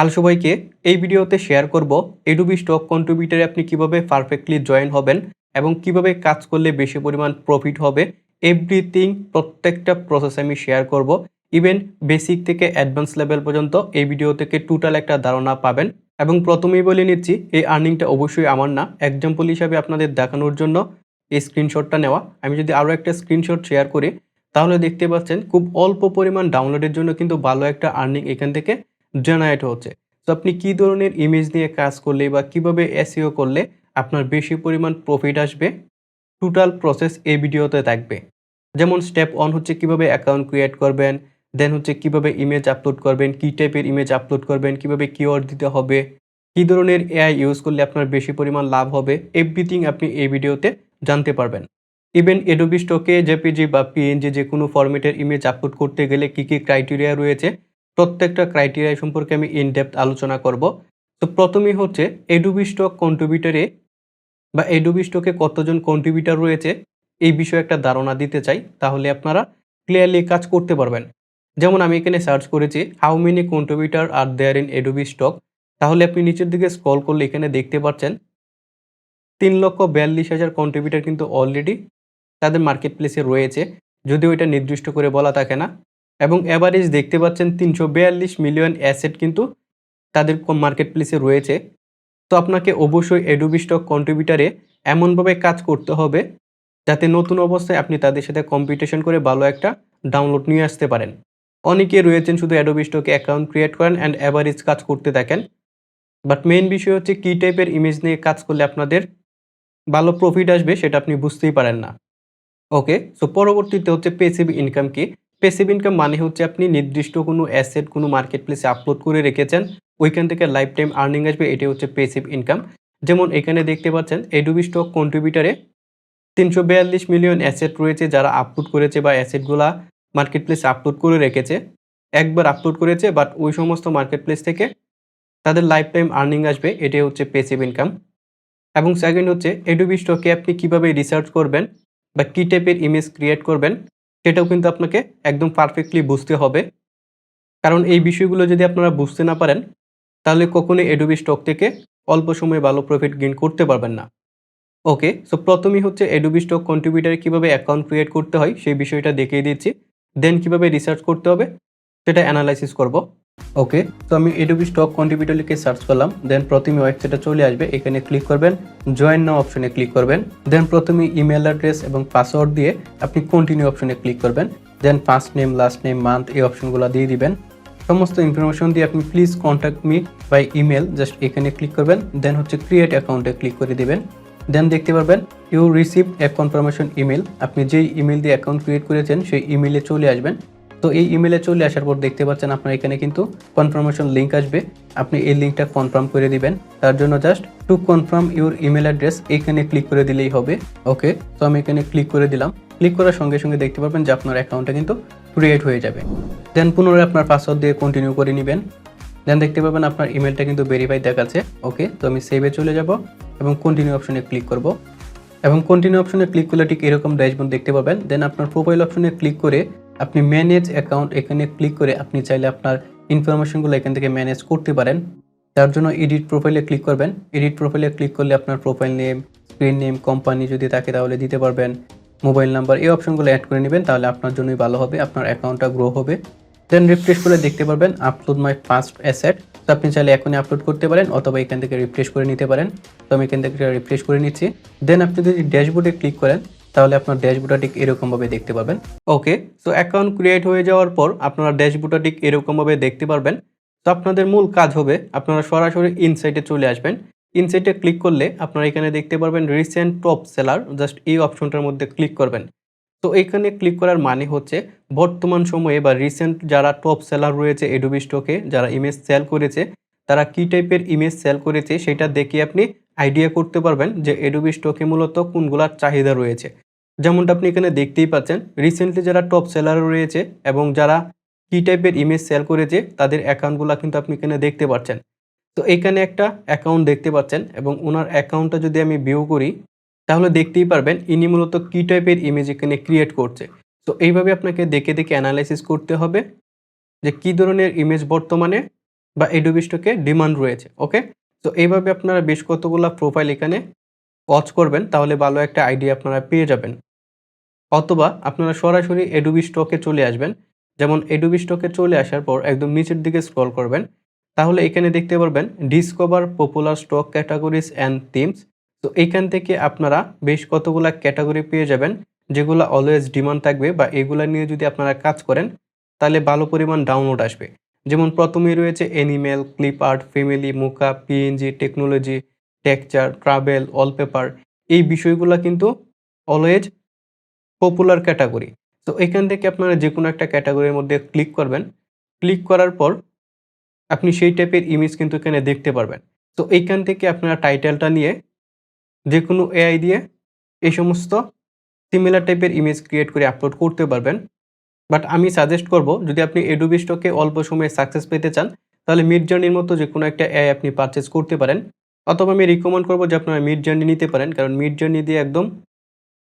Hello সবাইকে, এই ভিডিওতে শেয়ার করব এডোবি স্টক কন্ট্রিবিউটরে আপনি কিভাবে পারফেক্টলি জয়েন হবেন এবং কিভাবে কাজ করলে বেশি পরিমাণ প্রফিট হবে। এভরিথিং প্রত্যেকটা প্রসেস আমি শেয়ার করব। ইভেন বেসিক থেকে অ্যাডভান্স লেভেল পর্যন্ত এই ভিডিও থেকে টোটাল একটা ধারণা পাবেন। এবং প্রথমেই বলে নিচ্ছি, এই আর্নিংটা অবশ্যই আমার না, এক্সাম্পল হিসাবে আপনাদের দেখানোর জন্য এই স্ক্রিনশটটা নেওয়া। আমি যদি আরও একটা স্ক্রিনশট শেয়ার করি তাহলে দেখতে পাচ্ছেন খুব অল্প পরিমাণ ডাউনলোডের জন্য কিন্তু ভালো একটা আর্নিং এখান থেকে জেনারেট হচ্ছে। তো আপনি কী ধরনের ইমেজ নিয়ে কাজ করলে বা কিভাবে এসইও করলে আপনার বেশি পরিমাণ প্রফিট আসবে, টোটাল প্রসেস এই ভিডিওতে থাকবে। যেমন স্টেপ 1 হচ্ছে কিভাবে অ্যাকাউন্ট ক্রিয়েট করবেন, দেন হচ্ছে কিভাবে ইমেজ আপলোড করবেন, কী টাইপের ইমেজ আপলোড করবেন, কিভাবে কিওয়ার্ড দিতে হবে, কী ধরনের এআই ইউজ করলে আপনার বেশি পরিমাণ লাভ হবে, এভরিথিং আপনি এই ভিডিওতে জানতে পারবেন। ইভেন এডোবি স্টকে জেপিজি বা পিএনজি যে কোনো ফরম্যাটের ইমেজ আপলোড করতে গেলে কী কী ক্রাইটেরিয়া রয়েছে, প্রত্যেকটা ক্রাইটেরিয়া সম্পর্কে আমি ইন ডেপথ আলোচনা করব। তো প্রথমেই হচ্ছে এডোবি স্টক কন্ট্রিবিউটরে বা এডোবি স্টকে কতজন কন্ট্রিবিউটর রয়েছে এই বিষয়ে একটা ধারণা দিতে চাই, তাহলে আপনারা ক্লিয়ারলি কাজ করতে পারবেন। যেমন আমি এখানে সার্চ করেছি how many contributor are there in Adobe Stock, তাহলে আপনি নিচের দিকে স্ক্রল করলে এখানে দেখতে পাচ্ছেন 3,42,000 কন্ট্রিবিউটর কিন্তু অলরেডি তাদের মার্কেট প্লেসে রয়েছে, যদিও এটা নির্দিষ্ট করে বলা থাকে না। এবং অ্যাভারেজ দেখতে পাচ্ছেন 342 মিলিয়ন অ্যাসেট কিন্তু তাদের মার্কেট প্লেসে রয়েছে। তো আপনাকে অবশ্যই এডোবি স্টক কন্ট্রিবিউটরে এমনভাবে কাজ করতে হবে যাতে নতুন অবস্থায় আপনি তাদের সাথে কম্পিটিশন করে ভালো একটা ডাউনলোড নিয়ে আসতে পারেন। অনেকে রয়েছেন শুধু এডোবি স্টকে অ্যাকাউন্ট ক্রিয়েট করেন অ্যান্ড অ্যাভারেজ কাজ করতে থাকেন, বাট মেইন বিষয় হচ্ছে কী টাইপের ইমেজ নিয়ে কাজ করলে আপনাদের ভালো প্রফিট আসবে সেটা আপনি বুঝতেই পারেন না। ওকে, সো পরবর্তীতে হচ্ছে প্যাসিভ ইনকাম কি? প্যাসিভ ইনকাম মানে হচ্ছে আপনি নির্দিষ্ট কোনো অ্যাসেট কোনো মার্কেট প্লেসে আপলোড করে রেখেছেন, ওইখান থেকে লাইফ টাইম আর্নিং আসবে, এটাই হচ্ছে প্যাসিভ ইনকাম। যেমন এখানে দেখতে পাচ্ছেন এডোবি স্টক কন্ট্রিবিউটরে 342 মিলিয়ন অ্যাসেট রয়েছে যারা আপলোড করেছে বা অ্যাসেটগুলা মার্কেট প্লেসে আপলোড করে রেখেছে। একবার আপলোড করেছে বাট ওই সমস্ত মার্কেট প্লেস থেকে তাদের লাইফ টাইম আর্নিং আসবে, এটাই হচ্ছে প্যাসিভ ইনকাম। এবং সেকেন্ড হচ্ছে এডোবি স্টকে আপনি কিভাবে রিসার্চ করবেন বা কী টাইপের ইমেজ ক্রিয়েট করবেন সেটাও কিন্তু আপনাকে একদম পারফেক্টলি বুঝতে হবে। কারণ এই বিষয়গুলো যদি আপনারা বুঝতে না পারেন তাহলে কখনোই এডোবি স্টক থেকে অল্প সময়ে ভালো প্রফিট গেইন করতে পারবেন না। ওকে, সো প্রথমেই হচ্ছে এডোবি স্টক কন্ট্রিবিউটরে কিভাবে অ্যাকাউন্ট ক্রিয়েট করতে হয় সেই বিষয়টা দেখিয়ে দিচ্ছি। দেন কিভাবে রিসার্চ করতে হবে সেটা অ্যানালাইসিস করব। ওকে, তো আমি এডোবি স্টক কন্ট্রিবিউটর লিখে সার্চ করলাম, দেন প্রথমে ওয়েবসাইটে চলে আসবে, এখানে ক্লিক করবেন, জয়েন নাও অপশনে ক্লিক করবেন, দেন প্রথমে ইমেল অ্যাড্রেস এবং পাসওয়ার্ড দিয়ে আপনি কন্টিনিউ অপশনে ক্লিক করবেন, then first name last name month এই অপশনগুলো দিয়ে দিবেন। সমস্ত ইনফরমেশন দিয়ে আপনি please contact me by email just এখানে ক্লিক করবেন, দেন হচ্ছে ক্রিয়েট অ্যাকাউন্টে ক্লিক করে দিবেন। দেন দেখতে পারবেন you receive a confirmation email, আপনি যেই ইমেল দিয়ে অ্যাকাউন্ট ক্রিয়েট করেছেন সেই ইমেলে চলে আসবেন। তো এই ইমেলে চলে আসার পর দেখতে পাচ্ছেন আপনার এখানে কিন্তু কনফার্মেশন লিঙ্ক আসবে, আপনি এই লিঙ্কটা কনফার্ম করে দিবেন। তার জন্য just to confirm your email address এখানে ক্লিক করে দিলেই হবে। ওকে, তো আমি এখানে ক্লিক করে দিলাম। ক্লিক করার সঙ্গে সঙ্গে দেখতে পারবেন যে আপনার অ্যাকাউন্টটা কিন্তু ক্রিয়েট হয়ে যাবে। দেন পুনরায় আপনার পাসওয়ার্ড দিয়ে কন্টিনিউ করে নেবেন। দেন দেখতে পাবেন আপনার ইমেলটা কিন্তু ভেরিফাই দেখাচ্ছে। ওকে, তো আমি সেভে চলে যাব এবং কন্টিনিউ অপশনে ক্লিক করব। এবং কন্টিনিউ অপশনে ক্লিক করলে ঠিক এরকম ড্যাশবোর্ড দেখতে পাবেন। দেন আপনার প্রোফাইল অপশনে ক্লিক করে আপনি ম্যানেজ অ্যাকাউন্ট এখানে ক্লিক করে আপনি চাইলে আপনার ইনফরমেশনগুলো এখান থেকে ম্যানেজ করতে পারেন। তার জন্য এডিট প্রোফাইলে ক্লিক করবেন। এডিট প্রোফাইলে ক্লিক করলে আপনার profile name, screen name, company যদি থাকে তাহলে দিতে পারবেন, মোবাইল নাম্বার এই অপশনগুলো অ্যাড করে নেবেন, তাহলে আপনার জন্যই ভালো হবে, আপনার অ্যাকাউন্টটা গ্রো হবে। দেন রিফ্রেশ করে দেখতে পারবেন আপলোড মাই ফার্স্ট অ্যাসেট, তো আপনি চাইলে এখনই আপলোড করতে পারেন অথবা এখান থেকে রিফ্রেশ করে নিতে পারেন। তো আমি এখান থেকে রিফ্রেশ করে নিচ্ছি। দেন আপনি যদি ড্যাশবোর্ডে ক্লিক করেন তাহলে আপনার ড্যাশবোর্ডটা ঠিক এরকমভাবে দেখতে পাবেন। ওকে, সো অ্যাকাউন্ট ক্রিয়েট হয়ে যাওয়ার পর আপনারা ড্যাশবোর্ডটা ঠিক এরকমভাবে দেখতে পারবেন। তো আপনাদের মূল কাজ হবে আপনারা সরাসরি ইনসাইটে চলে আসবেন। ইনসাইটে ক্লিক করলে আপনারা এখানে দেখতে পারবেন রিসেন্ট টপ সেলার, জাস্ট এই অপশনটার মধ্যে ক্লিক করবেন। তো এখানে ক্লিক করার মানে হচ্ছে বর্তমান সময়ে বা রিসেন্ট যারা টপ সেলার রয়েছে এডোবি স্টকে, যারা ইমেজ সেল করেছে, তারা কী টাইপের ইমেজ সেল করেছে সেটা দেখে আপনি আইডিয়া করতে পারবেন যে এডোবি স্টকে মূলত কোনগুলার চাহিদা রয়েছে। যেমনটা আপনি এখানে দেখতেই পাচ্ছেন রিসেন্টলি যারা টপ সেলার রয়েছে এবং যারা কী টাইপের ইমেজ সেল করেছে তাদের অ্যাকাউন্টগুলো কিন্তু আপনি এখানে দেখতে পাচ্ছেন। তো এখানে একটা অ্যাকাউন্ট দেখতে পাচ্ছেন এবং ওনার অ্যাকাউন্টটা যদি আমি ভিউ করি তাহলে দেখতেই পারবেন ইনি মূলত কী টাইপের ইমেজ এখানে ক্রিয়েট করছে। তো এইভাবে আপনাকে দেখে দেখে অ্যানালাইসিস করতে হবে যে কী ধরনের ইমেজ বর্তমানে বা Adobe Stock এ ডিমান্ড রয়েছে। ওকে? তো এইভাবে আপনারা বেশ কতগুলা প্রোফাইল এখানে ওয়াচ করবেন, তাহলে ভালো একটা আইডিয়া আপনারা পেয়ে যাবেন। অথবা আপনারা সরাসরি Adobe Stock এ চলে আসবেন। যেমন Adobe Stock এ চলে আসার পর একদম নিচের দিকে স্ক্রল করবেন। তাহলে এখানে দেখতে পারবেন discover popular stock categories and themes. তো এইখান থেকে আপনারা বেশ কতগুলা ক্যাটাগরি পেয়ে যাবেন, যেগুলা অলওয়েজ ডিমান্ড থাকবে বা এগুলা নিয়ে যদি আপনারা কাজ করেন, তাহলে ভালো পরিমাণ ডাউনলোড আসবে। যেমন ১ম এই রয়েছে অ্যানিমেল, ক্লিপ আর্ট, ফ্যামিলি, মোকা, PNG, technology, texture, travel, wallpaper. এই বিষয়গুলা কিন্তু অলওয়েজ পপুলার ক্যাটাগরি। তো এখান থেকে আপনারা যেকোনো একটা ক্যাটাগরির মধ্যে ক্লিক করবেন। ক্লিক করার পর আপনি সেই টাইপের ইমেজ কিন্তু এখানে দেখতে পারবেন। তো এইখান থেকে আপনারা টাইটেলটা নিয়ে যেকোনো এআই দিয়ে এই সমস্ত সিমিলার টাইপের ইমেজ ক্রিয়েট করে আপলোড করতে পারবেন। বাট আমি সাজেস্ট করব, যদি আপনি Adobe Stock এ অল্প সময়ে সাকসেস পেতে চান, তাহলে Midjourney-র মতো যেকোনো একটা এআই আপনি পারচেজ করতে পারেন। অথবা আমি রিকমেন্ড করব যে আপনারা Midjourney নিতে পারেন। কারণ Midjourney দিয়ে একদম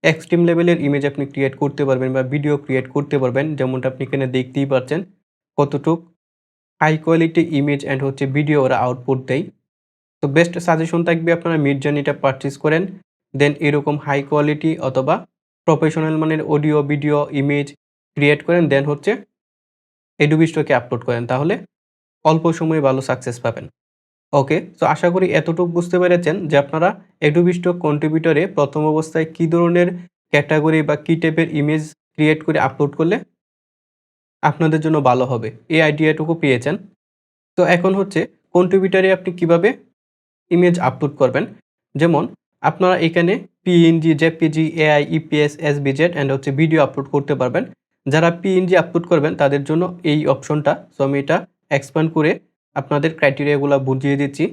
এক্সট্রিম লেভেলের ইমেজ আপনি ক্রিয়েট করতে পারবেন বা ভিডিও ক্রিয়েট করতে পারবেন। যেমনটা আপনি এখানে দেখতেই পাচ্ছেন কতটুক হাই কোয়ালিটি ইমেজ অ্যান্ড হচ্ছে ভিডিও ওরা আউটপুট দেয়। তো বেস্ট সাজেশন থাকবে আপনারা Midjourney-টা পারচেজ করেন। দেন এরকম হাই কোয়ালিটি অথবা প্রফেশনাল মানের অডিও, ভিডিও, ইমেজ ক্রিয়েট করেন। দেন হচ্ছে Adobe Stock এ আপলোড করেন। তাহলে অল্প সময়ে ভালো সাকসেস পাবেন। ওকে, সো আশা করি এতটুকু বুঝতে পেরেছেন যে আপনারা Adobe Stock কন্ট্রিবিউটরে প্রথম অবস্থায় কী ধরনের ক্যাটাগরি বা কী টাইপের ইমেজ ক্রিয়েট করে আপলোড করলে আপনাদের জন্য ভালো হবে। এই আইডিয়াটুকু পেয়েছেন। তো এখন হচ্ছে কন্ট্রিবিউটরে আপনি কিভাবে ইমেজ আপলোড করবেন। যেমন আপনারা এখানে PNG, JPG, AI, EPS, SVG and হচ্ছে ভিডিও আপলোড করতে পারবেন। যারা পিএনজি আপলোড করবেন তাদের জন্য এই অপশনটা। সো আমি এটা এক্সপ্যান্ড করে আপনাদের ক্রাইটেরিয়াগুলা বুঝিয়ে দিচ্ছি।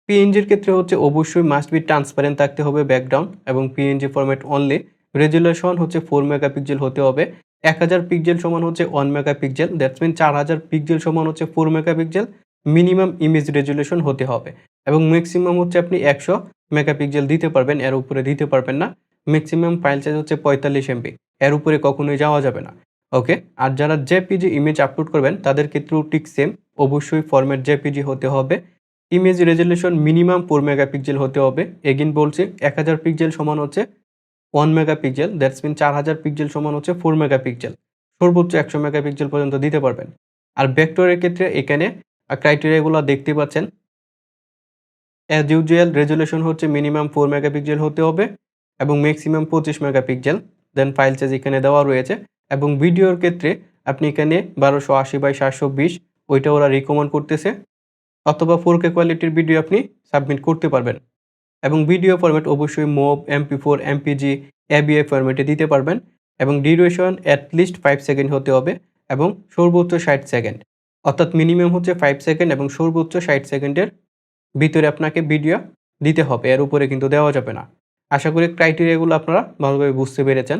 পিএনজির ক্ষেত্রে হচ্ছে অবশ্যই মাস্ট বি ট্রান্সপারেন্ট থাকতে হবে ব্যাকগ্রাউন্ড এবং পিএনজি ফরম্যাট অনলি। রেজুলেশন হচ্ছে 4 মেগাপিক্সেল হতে হবে। 1000 পিক্সেল সমান হচ্ছে 1 মেগাপিক্সেল। দ্যাটস মিন 4000 পিক্সেল সমান হচ্ছে 4 মেগাপিক্সেল। মিনিমাম ইমেজ রেজুলেশন হতে হবে এবং ম্যাক্সিমাম হচ্ছে আপনি 100 মেগাপিক্সেল দিতে পারবেন, এর উপরে দিতে পারবেন না। ম্যাক্সিমাম ফাইল সাইজ হচ্ছে 45 এমবি, এর উপরে কখনোই যাওয়া যাবে না। ওকে, আর যারা জেপিজি ইমেজ আপলোড করবেন তাদের ক্ষেত্রেও ঠিক সেম, অবশ্যই ফরম্যাট জেপিজি হতে হবে। ইমেজ রেজুলেশন মিনিমাম 4 মেগাপিক্সেল হতে হবে। এগেইন বলছি 1000 পিক্সেল সমান হচ্ছে 1 মেগাপিক্সেল। দ্যাটস মিন 4000 পিক্সেল সমান হচ্ছে 4 মেগাপিক্সেল। সর্বোচ্চ 100 মেগাপিক্সেল পর্যন্ত দিতে পারবেন। আর ভেক্টরের ক্ষেত্রে এখানে ক্রাইটেরিয়াগুলো দেখতে পাচ্ছেন। অ্যাজ ইউজুয়াল রেজুলেশন হচ্ছে মিনিমাম 4 মেগাপিক্সেল হতে হবে এবং maximum 25 megapixel. Then file size এখানে দেওয়া রয়েছে এবং ভিডিওর ক্ষেত্রে আপনি এখানে 1280x720 ওইটা ওরা রিকমেন্ড করতেছে। অথবা 4K কোয়ালিটির ভিডিও আপনি সাবমিট করতে পারবেন এবং ভিডিও ফরম্যাট অবশ্যই MOV, MP4, MPG, AVI ফরম্যাটে দিতে পারবেন এবং ডিউরেশন অ্যাট লিস্ট 5 সেকেন্ড হতে হবে এবং সর্বোচ্চ 60 সেকেন্ড। অর্থাৎ মিনিমাম হচ্ছে 5 সেকেন্ড এবং সর্বোচ্চ 60 সেকেন্ডের ভিতরে আপনাকে ভিডিও দিতে হবে, এর উপরে কিন্তু দেওয়া যাবে না। আশা করি ক্রাইটেরিয়াগুলো আপনারা ভালোভাবে বুঝতে পেরেছেন।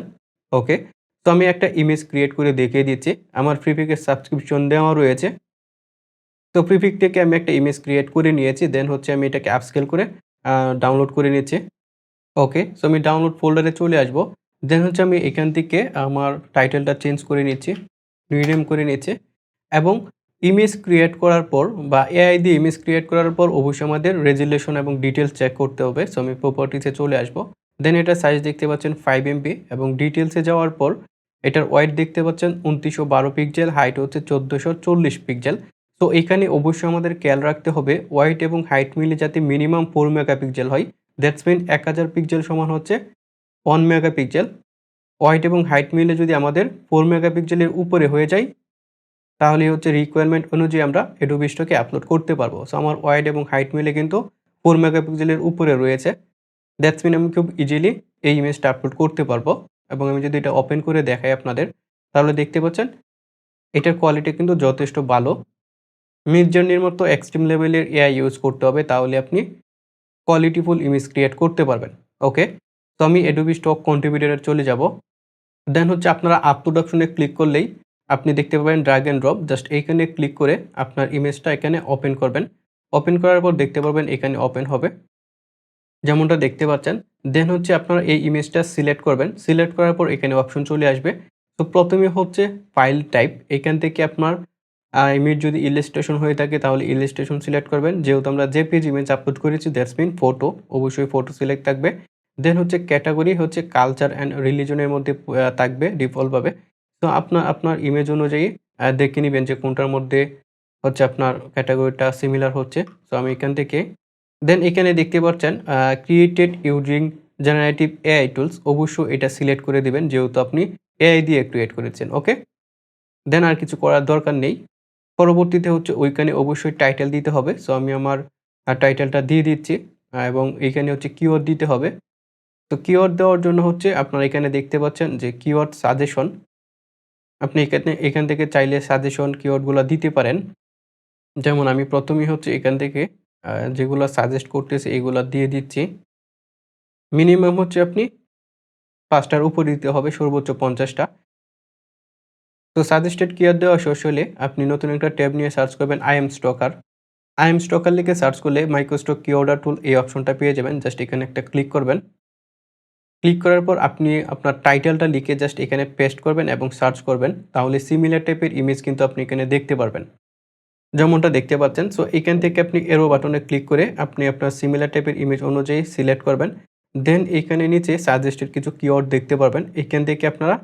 ওকে, তো আমি একটা ইমেজ ক্রিয়েট করে দেখিয়ে দিচ্ছি। আমার ফ্রিপিকের সাবস্ক্রিপশন দেওয়া রয়েছে। তো প্রিপিক থেকে আমি একটা ইমেজ ক্রিয়েট করে নিয়েছি। দেন হচ্ছে আমি এটাকে আপস্কেল করে ডাউনলোড করে নিচ্ছি। ওকে, সো আমি ডাউনলোড ফোল্ডারে চলে আসবো। দেন হচ্ছে আমি এখান থেকে আমার টাইটেলটা চেঞ্জ করে নিচ্ছি, রিনেম করে নিচ্ছি এবং ইমেজ ক্রিয়েট করার পর বা এআই দিয়ে ইমেজ ক্রিয়েট করার পর অবশ্যই আমাদের রেজুলেশন এবং ডিটেলস চেক করতে হবে। সো আমি প্রপার্টিসে চলে আসবো। দেন এটার সাইজ দেখতে পাচ্ছেন 5 এমবি এবং ডিটেলসে যাওয়ার পর এটার ওয়াইড দেখতে পাচ্ছেন 2912 পিক্সেল, হাইট হচ্ছে 1440 পিক্সেল। তো এখানে অবশ্যই আমাদের খেয়াল রাখতে হবে ওয়াইড এবং হাইট মিলে যাতে মিনিমাম 4 মেগাপিক্সেল হয়। দ্যাটস মিন 1000 পিক্সেল সমান হচ্ছে 1 মেগাপিক্সেল। ওয়াইড এবং হাইট মিলে যদি আমাদের 4 মেগাপিক্সেলের উপরে হয়ে যায়, তাহলে হচ্ছে রিকোয়ারমেন্ট অনুযায়ী আমরা Adobe Stock এ আপলোড করতে পারবো। সো আমার ওয়াইড এবং হাইট মিলে কিন্তু 4 মেগাপিক্সেলের উপরে রয়েছে। দ্যাটস মিন আমি খুব ইজিলি এই ইমেজটা আপলোড করতে পারবো এবং আমি যদি এটা ওপেন করে দেখাই আপনাদের, তাহলে দেখতে পাচ্ছেন এটার কোয়ালিটি কিন্তু যথেষ্ট ভালো। মিডজার্নির মতো এক্সট্রিম লেভেলের এআই ইউজ করতে হবে, তাহলে আপনি কোয়ালিটিফুল ইমেজ ক্রিয়েট করতে পারবেন। ওকে, তো আমি Adobe Stock কন্ট্রিবিউটরে চলে যাব। দেন হচ্ছে আপনারা আপলোড অপশনে ক্লিক করলেই আপনি দেখতে পাবেন ড্র্যাগ অ্যান্ড ড্রপ। জাস্ট এইখানে ক্লিক করে আপনার ইমেজটা এখানে ওপেন করবেন। ওপেন করার পর দেখতে পারবেন এখানে ওপেন হবে, যেমনটা দেখতে পাচ্ছেন। দেন হচ্ছে আপনারা এই ইমেজটা সিলেক্ট করবেন। সিলেক্ট করার পর এখানে অপশন চলে আসবে। তো প্রথমে হচ্ছে ফাইল টাইপ, এখান থেকে আপনার ইমেজ যদি ইলাস্ট্রেশন হয়ে থাকে তাহলে ইলাস্ট্রেশন সিলেক্ট করবেন। যেহেতু আমরা জেপিজি ইমেজ আপলোড করেছি দ্যাটস মিন ফটো, অবশ্যই ফটো সিলেক্ট থাকবে। দেন হচ্ছে ক্যাটেগরি হচ্ছে কালচার অ্যান্ড রিলিজনের মধ্যে থাকবে ডিফল্টভাবে। তো আপনার ইমেজ অনুযায়ী দেখে নিবেন যে কোনটার মধ্যে হচ্ছে আপনার ক্যাটেগরিটা সিমিলার হচ্ছে। সো আমি এখান থেকে দেন এখানে দেখতে পাচ্ছেন created using generative AI tools, অবশ্যই এটা সিলেক্ট করে দিবেন যেহেতু আপনি এআই দিয়ে ক্রিয়েট করেছেন। ওকে? দেন আর কিছু করার দরকার নেই। পরবর্তীতে হচ্ছে ওইখানে অবশ্যই টাইটেল দিতে হবে। সো আমি আমার টাইটেলটা দিয়ে দিচ্ছি এবং এইখানে হচ্ছে কিওয়ার্ড দিতে হবে। তো কিওয়ার্ড দেওয়ার জন্য হচ্ছে আপনারা এখানে দেখতে পাচ্ছেন যে কিওয়ার্ড সাজেশন। আপনি এখান থেকে চাইলে সাজেশন কিওয়ার্ডগুলা দিতে পারেন। যেমন আমি প্রথমেই হচ্ছে এখান থেকে যেগুলা সাজেস্ট করতেছে এগুলা দিয়ে দিচ্ছি। মিনিমাম হচ্ছে আপনি ৫ টার উপরে দিতে হবে, সর্বোচ্চ ৫০ টা। তো সাজেস্টেড কিওয়ার্ড দেওয়া শেষ হলে আপনি নতুন একটা ট্যাব নিয়ে সার্চ করবেন I am stalker. I am stalker লিখে সার্চ করলে মাইক্রোস্টক কিওয়ার্ডার টুল এই অপশনটা পেয়ে যাবেন। জাস্ট এখানে একটা ক্লিক করবেন। ক্লিক করার পর আপনি আপনার টাইটেলটা লিখে জাস্ট এখানে পেস্ট করবেন এবং সার্চ করবেন। তাহলে সিমিলার টাইপের ইমেজ কিন্তু আপনি এখানে দেখতে পারবেন। যেমনটা দেখতে পাচ্ছেন। সো এখান থেকে আপনি এরো বাটনে ক্লিক করে আপনি আপনার সিমিলার টাইপের ইমেজ অনুযায়ী সিলেক্ট করবেন। দেন এখানে নিচে সাজেস্টেড কিছু কিওয়ার্ড দেখতে পারবেন। এখান থেকে আপনারা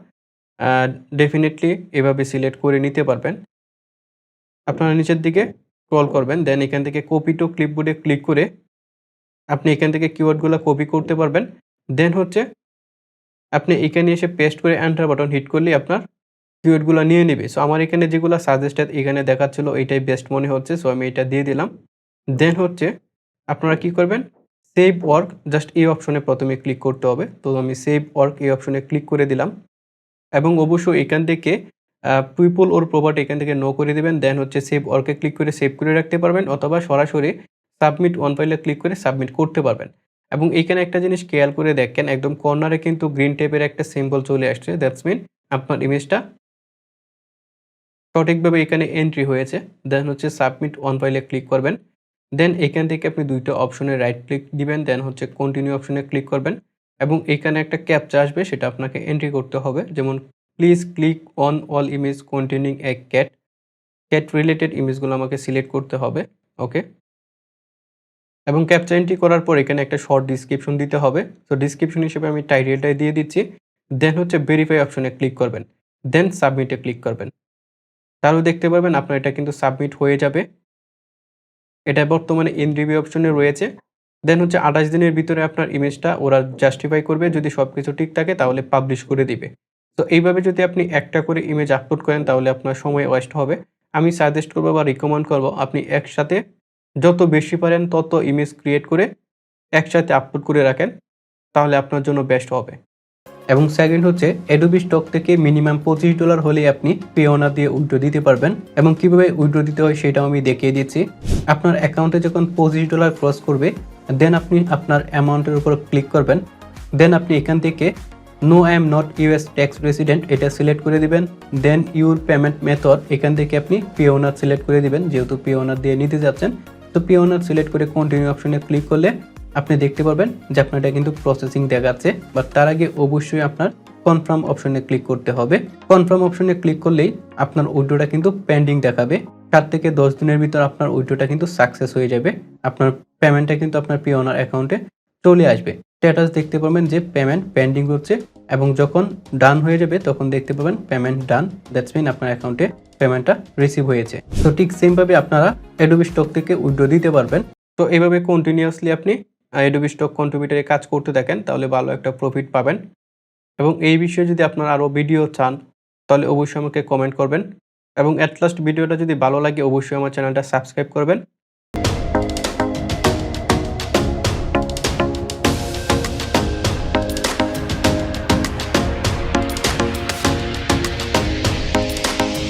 আ ডেফিনিটলি এভাবে সিলেক্ট করে নিতে পারবেন। আপনারা নিচের দিকে স্ক্রল করবেন। দেন এখান থেকে কপি টু ক্লিপবোর্ডে ক্লিক করে আপনি এখান থেকে কিওয়ার্ডগুলা কপি করতে পারবেন। দেন হচ্ছে আপনি এখানে এসে পেস্ট করে এন্টার বাটন হিট করলেই আপনার কিওয়ার্ডগুলা নিয়ে নিবে। সো আমার এখানে যেগুলা সাজেস্টেড এখানে দেখাচ্ছিল এটাই বেস্ট মনে হচ্ছে। সো আমি এটা দিয়ে দিলাম। দেন হচ্ছে আপনারা কি করবেন? সেভ ওয়ার্ক জাস্ট এই অপশনে প্রথমে ক্লিক করতে হবে। তো আমি সেভ ওয়ার্ক এই অপশনে ক্লিক করে দিলাম। এবং অবশ্যই এখান থেকে পিপল ওর প্রপার্টি এখান থেকে নো করে দিবেন। দেন হচ্ছে সেভ ওয়ার্কে ক্লিক করে সেভ করে রাখতে পারবেন অথবা সরাসরি সাবমিট অন ফাইলে ক্লিক করে সাবমিট করতে পারবেন। এবং এইখানে একটা জিনিস খেয়াল করে দেখেন একদম কর্নারে কিন্তু গ্রিন টেপের একটা সিম্বল চলে আসছে। দ্যাটস মিন আপনার ইমেজটা সঠিকভাবে এখানে এন্ট্রি হয়েছে। দেন হচ্ছে সাবমিট অন ফাইলে ক্লিক করবেন। দেন এখান থেকে আপনি ২ টা অপশনে রাইট ক্লিক দিবেন। দেন হচ্ছে কন্টিনিউ অপশনে ক্লিক করবেন এবং এখানে একটা ক্যাপচা আসবে সেটা আপনাকে এন্ট্রি করতে হবে। যেমন please click on all image containing a cat. Cat related ইমেজগুলো আমাকে সিলেক্ট করতে হবে। ওকে? এবং ক্যাপচা এন্ট্রি করার পর এখানে একটা শর্ট ডেসক্রিপশন দিতে হবে। সো ডেসক্রিপশন হিসেবে আমি টাইটেলটাই দিয়ে দিচ্ছি। দেন হচ্ছে ভেরিফাই অপশনে ক্লিক করবেন। দেন সাবমিটে ক্লিক করবেন। তাহলে দেখতে পারবেন আপনার এটা কিন্তু সাবমিট হয়ে যাবে। এটা বর্তমানে ইন রিভিউ অপশনে রয়েছে। দেন হচ্ছে ২৮ দিনের ভিতরে আপনার ইমেজটা ওরা জাস্টিফাই করবে। যদি সবকিছু ঠিক থাকে তাহলে পাবলিশ করে দিবে। তো এইভাবে যদি আপনি একটা করে ইমেজ আপলোড করেন তাহলে আপনার সময় ওয়েস্ট হবে। আমি সাজেস্ট করব বা রিকমেন্ড করব আপনি একসাথে যত বেশি পারেন তত ইমেজ ক্রিয়েট করে একসাথে আপলোড করে রাখেন। তাহলে আপনার জন্য বেস্ট হবে। এবং সেকেন্ড হচ্ছে Adobe স্টক থেকে মিনিমাম $25 হলেই আপনি পেওনা দিয়ে উইথড্র দিতে পারবেন এবং কিভাবে উইথড্র দিতে হয় সেটাও আমি দেখিয়ে দিচ্ছি। আপনার অ্যাকাউন্টে যখন $25 ক্রস করবে দেন আপনি আপনার অ্যামাউন্টের উপর ক্লিক করবেন। দেন আপনি এখান থেকে no I am not US tax resident এটা সিলেক্ট করে দিবেন। দেন ইউর পেমেন্ট মেথড এখান থেকে আপনি পেওনার সিলেক্ট করে দিবেন যেহেতু পেওনার দিয়ে নিতে যাচ্ছেন। তো পেওনার সিলেক্ট করে কন্টিনিউ অপশনে ক্লিক করলে আপনি দেখতে পারবেন যে আপনার এটা কিন্তু প্রসেসিং দেখাচ্ছে। বাট তার আগে অবশ্যই আপনার কনফার্ম অপশনে ক্লিক করতে হবে। কনফার্ম অপশনে ক্লিক করলেই আপনার উইথড্রটা কিন্তু পেন্ডিং দেখাবে। ৭ থেকে ১০ দিনের ভিতর আপনার উইথড্রটা কিন্তু সাকসেস হয়ে যাবে। আপনার পেমেন্টটা কিন্তু আপনার পেওনার অ্যাকাউন্টে চলে আসবে। স্ট্যাটাস দেখতে পাবেন যে পেমেন্ট পেন্ডিং হচ্ছে এবং যখন ডান হয়ে যাবে তখন দেখতে পাবেন পেমেন্ট ডান। দ্যাটস মিন আপনার অ্যাকাউন্টে পেমেন্টটা রিসিভ হয়েছে। তো ঠিক সেমভাবে আপনারা Adobe স্টক থেকে উইথড্র দিতে পারবেন। তো এভাবে কন্টিনিউয়াসলি আপনি Adobe স্টক কন্ট্রিবিউটরে কাজ করতে থাকেন তাহলে ভালো একটা প্রফিট পাবেন। এবং এই বিষয়ে যদি আপনারা আরও ভিডিও চান তাহলে অবশ্যই আমাকে কমেন্ট করবেন এবং এট লাস্ট ভিডিওটা যদি ভালো লাগে অবশ্যই আমার চ্যানেলটা সাবস্ক্রাইব করবেন।